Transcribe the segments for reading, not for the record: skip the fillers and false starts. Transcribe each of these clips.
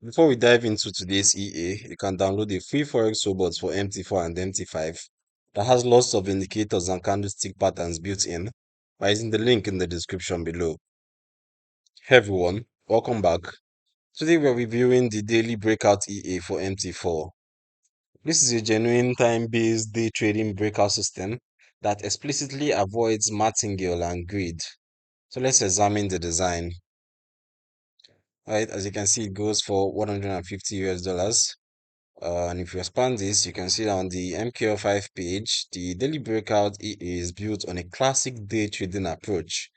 Before we dive into today's EA, you can download a free Forex robot for MT4 and MT5 that has lots of indicators and candlestick patterns built in by using the link in the description below. Hey everyone, welcome back. Today we're reviewing the Daily Breakout EA for MT4. This is a genuine time-based day trading breakout system that explicitly avoids martingale and greed. So let's examine the design. Right, as you can see, it goes for 150 US dollars. And if you expand this, you can see on the MKO5 page, the Daily Breakout EA is built on a classic day trading approach.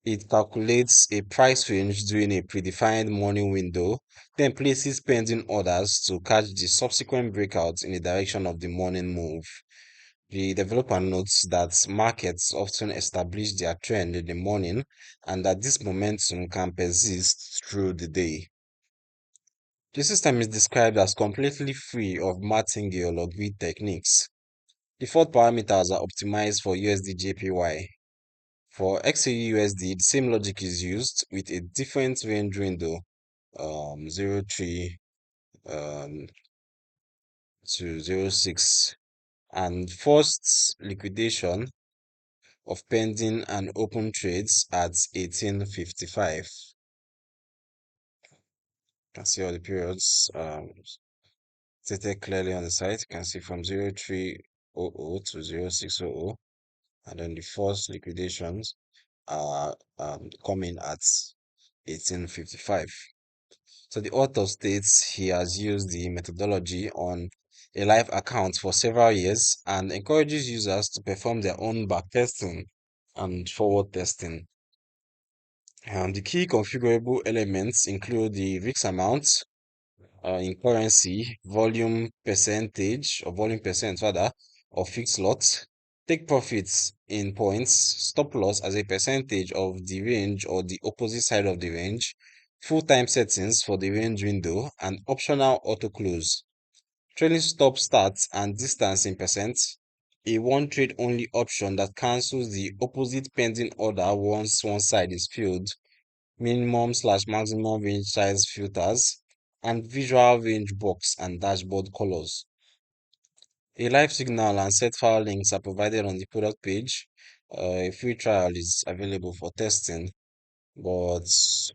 It calculates a price range during a predefined morning window, then places pending orders to catch the subsequent breakouts in the direction of the morning move. The developer notes that markets often establish their trend in the morning and that this momentum can persist through the day. The system is described as completely free of martingale or greed techniques. Default parameters are optimized for USD JPY. For XAUUSD, the same logic is used with a different range window, 03 um, to 06, and forced liquidation of pending and open trades at 1855. You can see all the periods stated clearly on the site. You can see from 0300 to 0600, and then the forced liquidations are coming at 1855. So the author states he has used the methodology on a live account for several years and encourages users to perform their own backtesting and forward testing. The key configurable elements include the risk amount in currency, volume percentage or volume percent rather of fixed lots, take profits in points, stop loss as a percentage of the range or the opposite side of the range, full time settings for the range window, and optional auto close. Trailing stop starts and distance in percent, a one trade only option that cancels the opposite pending order once one side is filled, minimum slash maximum range size filters, and visual range box and dashboard colors. A live signal and set file links are provided on the product page. A free trial is available for testing, but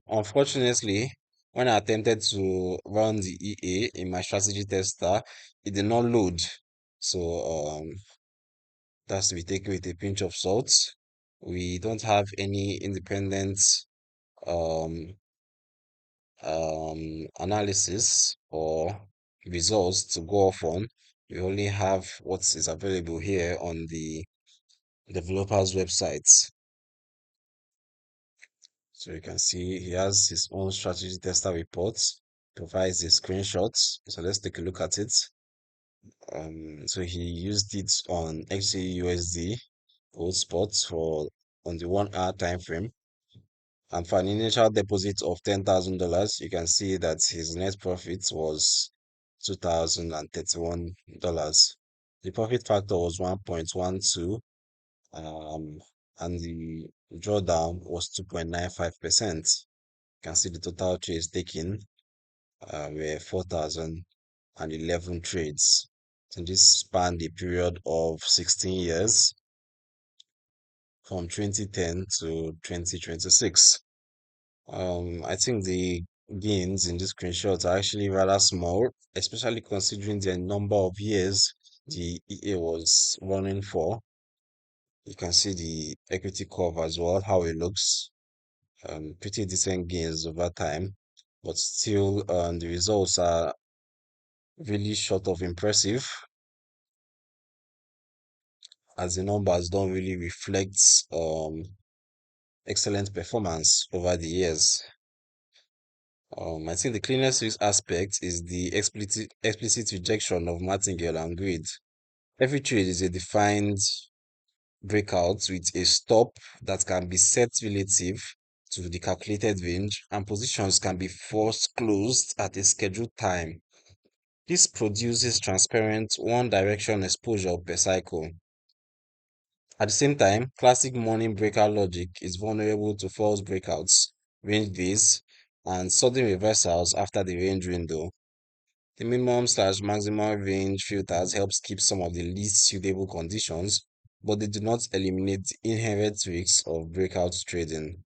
unfortunately, when I attempted to run the EA in my strategy tester, it did not load. So that's to be taken with a pinch of salt. We don't have any independent um, analysis or results to go off on. We only have what is available here on the developer's website. So you can see he has his own strategy tester reports, provides the screenshots. So let's take a look at it. So he used it on XAUSD gold spots for on the 1 hour time frame. And for an initial deposit of $10,000, you can see that his net profit was $2,031. The profit factor was 1.12, um, and the drawdown was 2.95%. You can see the total trades taken were 4,011 trades. So this spanned a period of 16 years from 2010 to 2026. I think the gains in this screenshot are actually rather small, especially considering the number of years the EA was running for. You can see the equity curve as well, how it looks. Pretty decent gains over time, but still, the results are really short of impressive, as the numbers don't really reflect excellent performance over the years. I think the cleanest risk aspect is the explicit rejection of martingale and greed. Every trade is a defined breakout with a stop that can be set relative to the calculated range, and positions can be forced closed at a scheduled time. This produces transparent one direction exposure per cycle. At the same time, classic morning breakout logic is vulnerable to false breakouts, range days, and sudden reversals after the range window. The minimum/maximum range filters helps keep some of the least suitable conditions, but they do not eliminate the inherent risks of breakout trading.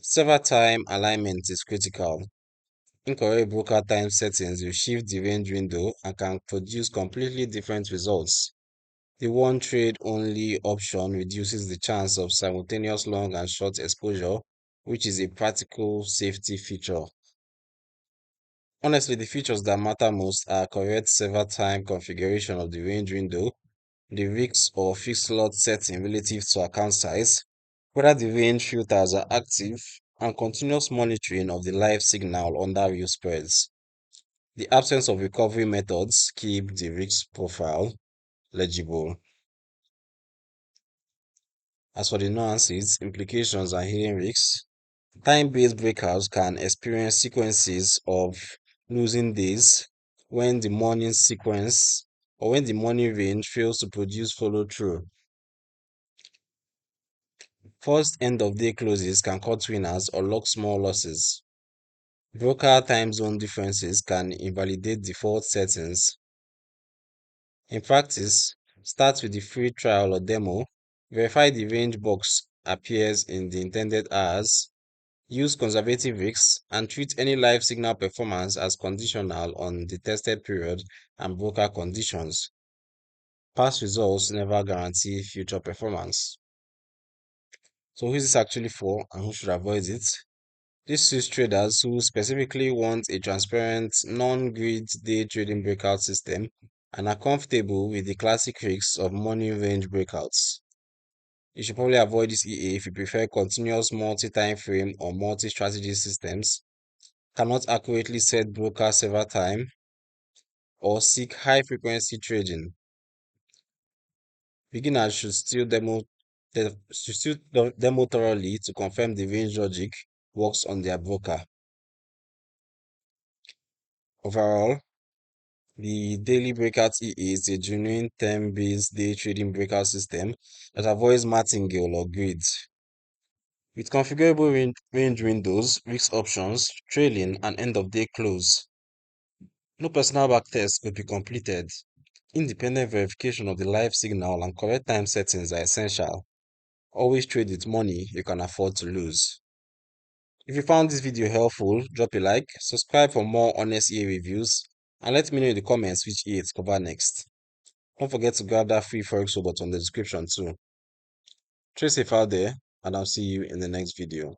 Several time alignment is critical. Incorrect broker time settings will shift the range window and can produce completely different results. The one trade only option reduces the chance of simultaneous long and short exposure, which is a practical safety feature. Honestly, the features that matter most are correct several time configuration of the range window, the risk or fixed lot setting relative to account size, whether the range filters are active, and continuous monitoring of the live signal under real spreads. The absence of recovery methods keep the risk profile legible. As for the nuances, implications, and hidden risks, time-based breakouts can experience sequences of losing days when the morning sequence or when the morning range fails to produce follow-through. First end-of-day closes can cut winners or lock small losses. Broker time zone differences can invalidate default settings. In practice, start with the free trial or demo, verify the range box appears in the intended hours, use conservative risks, and treat any live signal performance as conditional on the tested period and broker conditions. Past results never guarantee future performance. So who is this actually for and who should avoid it? This suits traders who specifically want a transparent, non-grid day trading breakout system and are comfortable with the classic risks of morning range breakouts. You should probably avoid this EA if you prefer continuous multi-time frame or multi-strategy systems, cannot accurately set broker several time, or seek high-frequency trading. Beginners should still demo thoroughly to confirm the range logic works on their broker. Overall, the Daily Breakout EA is a genuine time-based day trading breakout system that avoids martingale or grids. With configurable range windows, risk options, trailing, and end-of-day close, no personal backtest will be completed. Independent verification of the live signal and correct time settings are essential. Always trade with money you can afford to lose. If you found this video helpful, drop a like, subscribe for more honest EA reviews, and let me know in the comments which EA to cover next. Don't forget to grab that free Forex robot on the description too. Trade safe out there, and I'll see you in the next video.